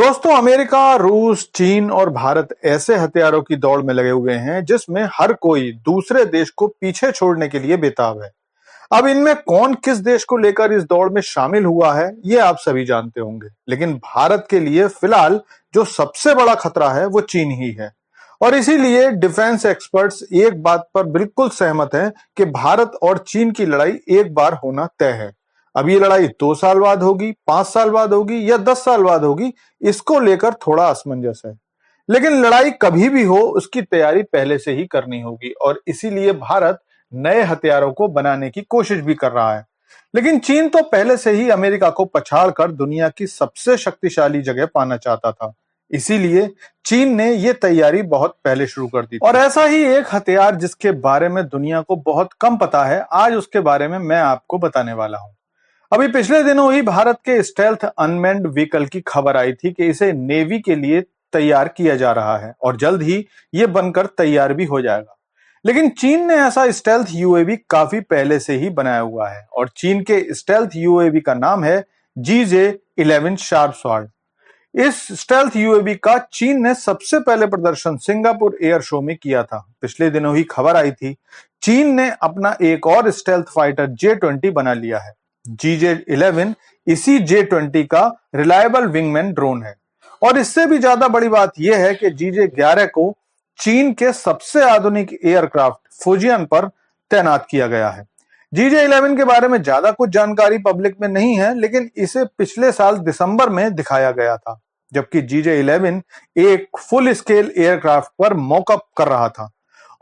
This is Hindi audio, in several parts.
दोस्तों, अमेरिका, रूस, चीन और भारत ऐसे हथियारों की दौड़ में लगे हुए हैं जिसमें हर कोई दूसरे देश को पीछे छोड़ने के लिए बेताब है। अब इनमें कौन किस देश को लेकर इस दौड़ में शामिल हुआ है, ये आप सभी जानते होंगे। लेकिन भारत के लिए फिलहाल जो सबसे बड़ा खतरा है वो चीन ही है। और इसीलिए डिफेंस एक्सपर्ट्स एक बात पर बिल्कुल सहमत हैं कि भारत और चीन की लड़ाई एक बार होना तय है। अब ये लड़ाई 2 साल बाद होगी, 5 साल बाद होगी या 10 साल बाद होगी, इसको लेकर थोड़ा असमंजस है। लेकिन लड़ाई कभी भी हो, उसकी तैयारी पहले से ही करनी होगी और इसीलिए भारत नए हथियारों को बनाने की कोशिश भी कर रहा है। लेकिन चीन तो पहले से ही अमेरिका को पछाड़कर दुनिया की सबसे शक्तिशाली जगह पाना चाहता था। इसीलिए चीन ने यह तैयारी बहुत पहले शुरू कर दी थी। और ऐसा ही एक हथियार जिसके बारे में दुनिया को बहुत कम पता है, आज उसके बारे में मैं आपको बताने वाला हूं। अभी पिछले दिनों ही भारत के स्टेल्थ अनमैन्ड व्हीकल की खबर आई थी कि इसे नेवी के लिए तैयार किया जा रहा है और जल्द ही ये बनकर तैयार भी हो जाएगा। लेकिन चीन ने ऐसा स्टेल्थ यूएवी काफी पहले से ही बनाया हुआ है और चीन के स्टेल्थ यूएवी का नाम है GJ-11 शार्प स्वॉर्ड। इस स्टेल्थ यूएवी का चीन ने सबसे पहले प्रदर्शन सिंगापुर एयर शो में किया था। पिछले दिनों ही खबर आई थी, चीन ने अपना एक और स्टेल्थ फाइटर J-20 बना लिया है। GJ-11 इसी J-20 का रिलायबल विंगमैन ड्रोन है। और इससे भी ज्यादा बड़ी बात यह है कि GJ-11 को चीन के सबसे आधुनिक एयरक्राफ्ट फुजियन पर तैनात किया गया है। GJ-11 के बारे में ज्यादा कुछ जानकारी पब्लिक में नहीं है, लेकिन इसे पिछले साल दिसंबर में दिखाया गया था, जबकि GJ-11 एक फुल स्केल एयरक्राफ्ट पर मॉकअप कर रहा था।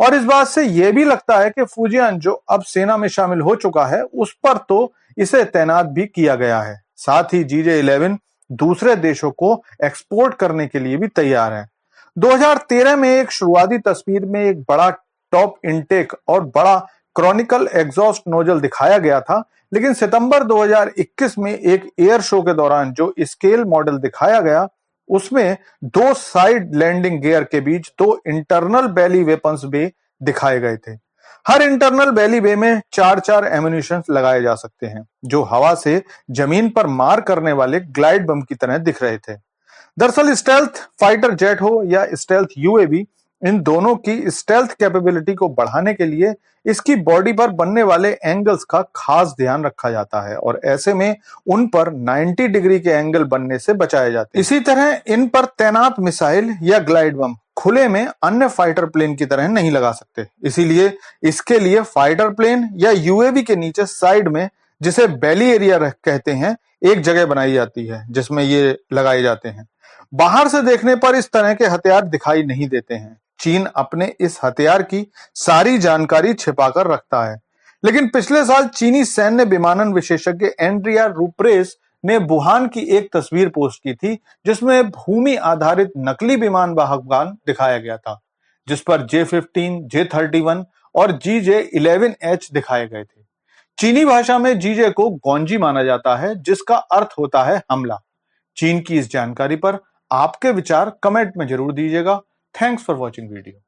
और इस बात से यह भी लगता है कि फुजियन जो अब सेना में शामिल हो चुका है, उस पर तो इसे तैनात भी किया गया है। साथ ही GJ-11 दूसरे देशों को एक्सपोर्ट करने के लिए भी तैयार है। 2013 में एक शुरुआती तस्वीर में एक बड़ा टॉप इनटेक और बड़ा क्रॉनिकल एग्जॉस्ट नोजल दिखाया गया था, लेकिन सितंबर 2021 में एक एयर शो के दौरान जो स्केल मॉडल दिखाया गया, उसमें 2 साइड लैंडिंग गियर के बीच 2 इंटरनल बैली वेपन्स बे दिखाए गए थे। हर इंटरनल बैली बे में 4-4 एम्यूनिशन लगाए जा सकते हैं, जो हवा से जमीन पर मार करने वाले ग्लाइड बम की तरह दिख रहे थे। दरअसल स्टेल्थ फाइटर जेट हो या स्टेल्थ यूएवी, इन दोनों की स्टेल्थ कैपेबिलिटी को बढ़ाने के लिए इसकी बॉडी पर बनने वाले एंगल्स का खास ध्यान रखा जाता है और ऐसे में उन पर 90 डिग्री के एंगल बनने से बचाए जाते हैं। इसी तरह इन पर तैनात मिसाइल या ग्लाइड बम खुले में अन्य फाइटर प्लेन की तरह नहीं लगा सकते। इसीलिए इसके लिए फाइटर प्लेन या यूएवी के नीचे साइड में, जिसे बेली एरिया कहते हैं, एक जगह बनाई जाती है जिसमें ये लगाए जाते हैं। बाहर से देखने पर इस तरह के हथियार दिखाई नहीं देते हैं। चीन अपने इस हथियार की सारी जानकारी छिपाकर रखता है। लेकिन पिछले साल चीनी सैन्य विमानन विशेषज्ञ एंड्रिया रूप्रेस ने वुहान की एक तस्वीर पोस्ट की थी, जिसमें भूमि आधारित नकली विमान वाहक वाहन दिखाया गया था, जिस पर J-15, J-31 और GJ-11H दिखाए गए थे। चीनी भाषा में GJ को गौंजी माना जाता है, जिसका अर्थ होता है हमला। चीन की इस जानकारी पर आपके विचार कमेंट में जरूर दीजिएगा। Thanks for watching video.